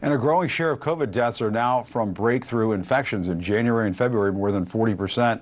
And a growing share of COVID deaths are now from breakthrough infections. In January and February, more than 40%.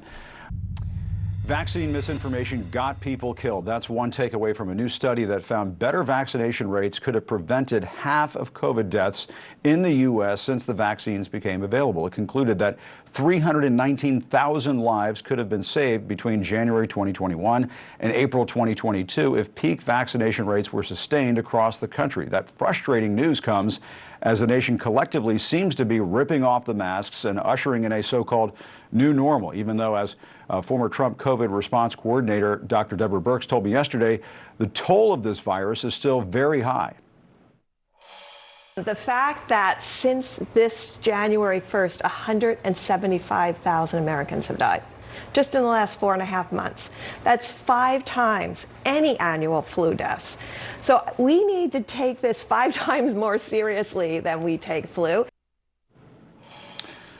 Vaccine misinformation got people killed. That's one takeaway from a new study that found better vaccination rates could have prevented half of COVID deaths in the U.S. since the vaccines became available. It concluded that 319,000 lives could have been saved between January 2021 and April 2022 if peak vaccination rates were sustained across the country. That frustrating news comes as the nation collectively seems to be ripping off the masks and ushering in a so-called new normal, even though, as former Trump COVID response coordinator Dr. Deborah Birx told me yesterday, the toll of this virus is still very high. The fact that since this January 1st, 175,000 Americans have died just in the last 4.5 months. That's 5 times any annual flu deaths. So we need to take this 5 times more seriously than we take flu.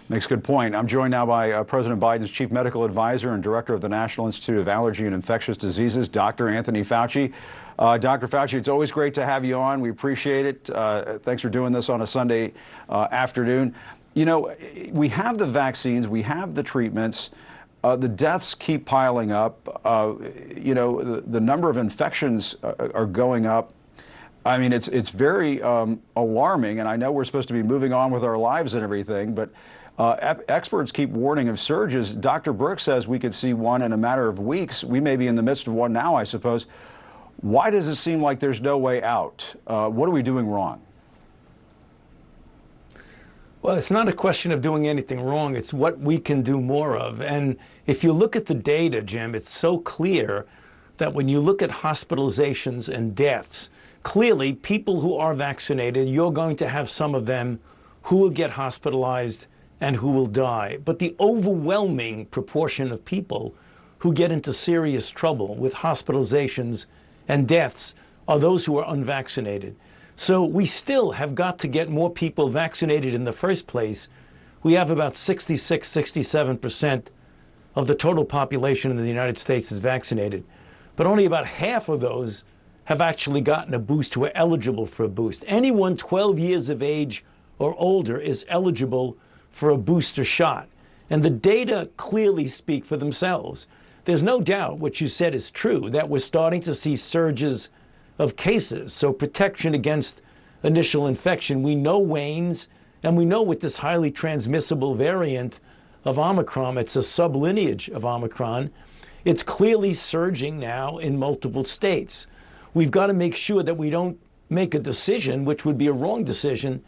Makes a good point. I'm joined now by President Biden's chief medical advisor and director of the National Institute of Allergy and Infectious Diseases, Dr. Anthony Fauci. Dr. Fauci, it's always great to have you on. We appreciate it. Thanks for doing this on a Sunday afternoon. You know, we have the vaccines, we have the treatments. The deaths keep piling up. You know, the number of infections are going up. I mean, it's very alarming, and I know we're supposed to be moving on with our lives and everything, but experts keep warning of surges. Dr. Birx says we could see one in a matter of weeks. We may be in the midst of one now, I suppose. Why does it seem like there's no way out? What are we doing wrong? Well, it's not a question of doing anything wrong. It's what we can do more of. And if you look at the data, Jim, it's so clear that when you look at hospitalizations and deaths, clearly people who are vaccinated, you're going to have some of them who will get hospitalized and who will die. But the overwhelming proportion of people who get into serious trouble with hospitalizations and deaths are those who are unvaccinated. So we still have got to get more people vaccinated in the first place. We have about 66, 67% of the total population in the United States is vaccinated. But only about half of those have actually gotten a boost, who are eligible for a boost. Anyone 12 years of age or older is eligible for a booster shot. And the data clearly speak for themselves. There's no doubt what you said is true, that we're starting to see surges of cases. So protection against initial infection, we know wanes, and we know with this highly transmissible variant of Omicron, it's a sublineage of Omicron, it's clearly surging now in multiple states. We've got to make sure that we don't make a decision, which would be a wrong decision,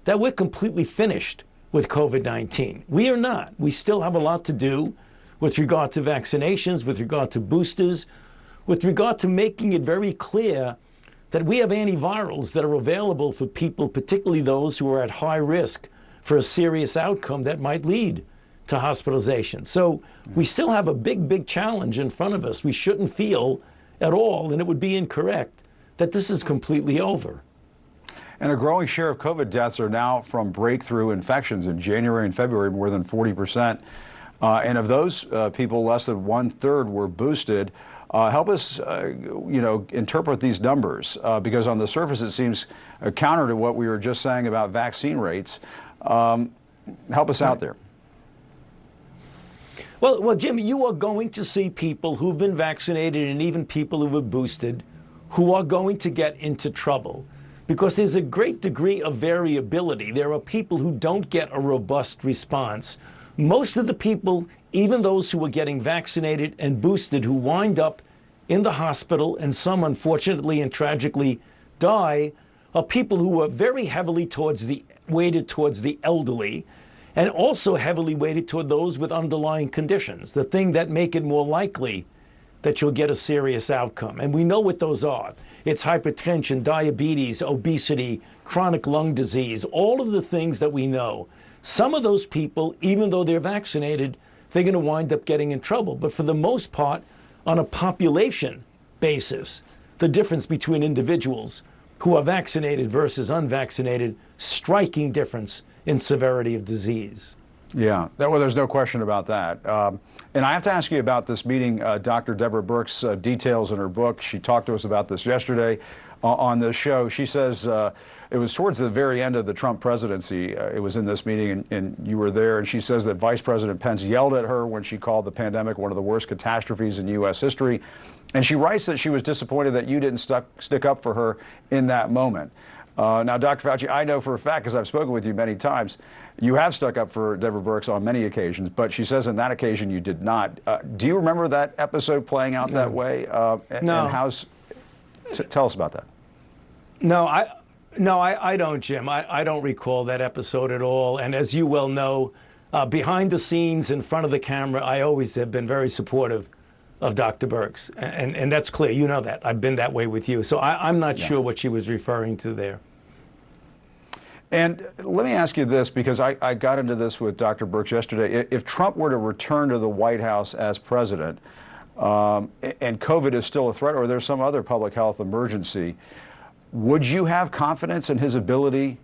that we're completely finished with COVID-19. We are not. We still have a lot to do with regard to vaccinations, with regard to boosters, with regard to making it very clear that we have antivirals that are available for people, particularly those who are at high risk for a serious outcome that might lead to hospitalization. So we still have a big, big challenge in front of us. We shouldn't feel at all, and it would be incorrect, that this is completely over. And a growing share of COVID deaths are now from breakthrough infections. In January and February, more than 40%. And of those people, less than 1/3 were boosted. Help us, you know, interpret these numbers, because on the surface it seems counter to what we were just saying about vaccine rates. Help us out there. Well, Jim, you are going to see people who've been vaccinated and even people who were boosted who are going to get into trouble because there's a great degree of variability. There are people who don't get a robust response. Most of the people, even those who are getting vaccinated and boosted, who wind up in the hospital, and some unfortunately and tragically die, are people who are very heavily weighted towards the elderly, and also heavily weighted toward those with underlying conditions, the thing that make it more likely that you'll get a serious outcome. And we know what those are. It's hypertension, diabetes, obesity, chronic lung disease, all of the things that we know. Some of those people, even though they're vaccinated, they're going to wind up getting in trouble. But for the most part, on a population basis, the difference between individuals who are vaccinated versus unvaccinated, striking difference in severity of disease. Yeah, well, there's no question about that. And I have to ask you about this meeting. Dr. Deborah Birx details in her book. She talked to us about this yesterday. on this show. She says it was towards the very end of the Trump presidency. It was in this meeting, and you were there. And she says that Vice President Pence yelled at her when she called the pandemic one of the worst catastrophes in U.S. history. And she writes that she was disappointed that you didn't stick up for her in that moment. Now, Dr. Fauci, I know for a fact, because I've spoken with you many times, you have stuck up for Deborah Birx on many occasions, but she says on that occasion you did not. Do you remember that episode playing out that way? No. And tell us about that. No, I don't, Jim. I don't recall that episode at all. And as you well know, behind the scenes, in front of the camera, I always have been very supportive of Dr. Birx. And that's clear. You know that. I've been that way with you. So I'm not sure what she was referring to there. And let me ask you this, because I got into this with Dr. Birx yesterday. If Trump were to return to the White House as president, and COVID is still a threat, or there's some other public health emergency, would you have confidence in his ability?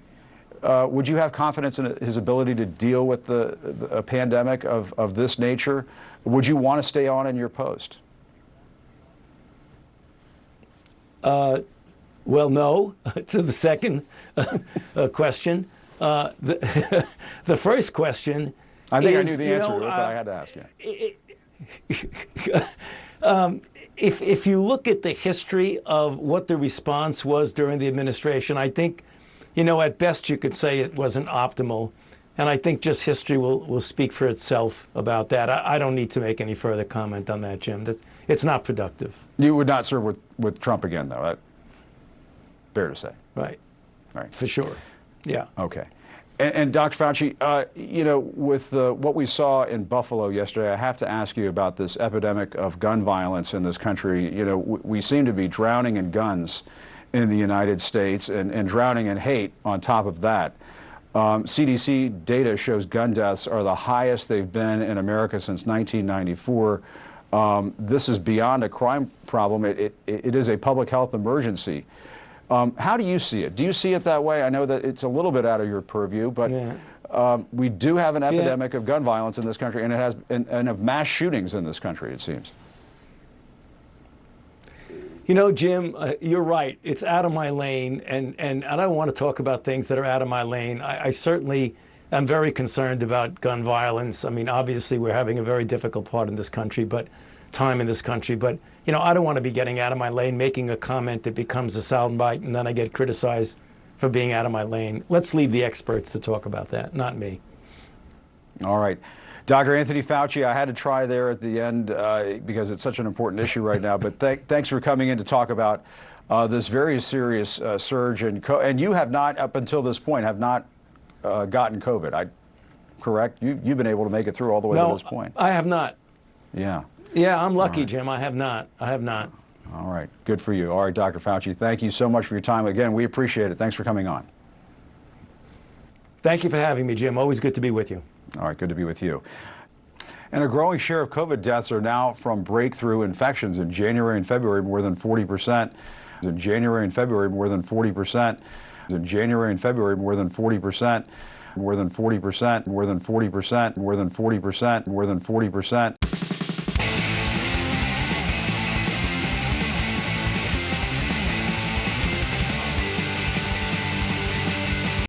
Would you have confidence in his ability to deal with a pandemic of this nature? Would you want to stay on in your post? Well, no, to the second question. The first question I think is, I knew the answer to it, but I had to ask you. If you look at the history of what the response was during the administration, I think, at best you could say it wasn't optimal. And I think just history will speak for itself about that. I don't need to make any further comment on that, Jim. It's not productive. You would not serve with Trump again, though. Fair to say. Right. Right. For sure. Yeah. Okay. And Dr. Fauci, with what we saw in Buffalo yesterday, I have to ask you about this epidemic of gun violence in this country. We seem to be drowning in guns in the United States and drowning in hate on top of that. CDC data shows gun deaths are the highest they've been in America since 1994. This is beyond a crime problem. It is a public health emergency. How do you see it? Do you see it that way? I know that it's a little bit out of your purview, but we do have an epidemic of gun violence in this country, and it has and of mass shootings in this country, it seems. Jim, you're right. It's out of my lane, and I don't want to talk about things that are out of my lane. I certainly am very concerned about gun violence. I mean, obviously, we're having a very difficult time in this country, but I don't want to be getting out of my lane, making a comment that becomes a soundbite, and then I get criticized for being out of my lane. Let's leave the experts to talk about that, not me. All right. Dr. Anthony Fauci, I had to try there at the end because it's such an important issue right now, but thanks for coming in to talk about this very serious surge and you have not, up until this point, have not gotten COVID. Correct? You've been able to make it through all the way to this point. I have not. Yeah. Yeah, I'm lucky, right. Jim. I have not. All right. Good for you. All right, Dr. Fauci, thank you so much for your time. Again, we appreciate it. Thanks for coming on. Thank you for having me, Jim. Always good to be with you. All right, good to be with you. And a growing share of COVID deaths are now from breakthrough infections. In January and February, more than 40%. In January and February, more than 40%. In January and February, more than 40%. More than 40%. More than 40%. More than 40%. More than 40%.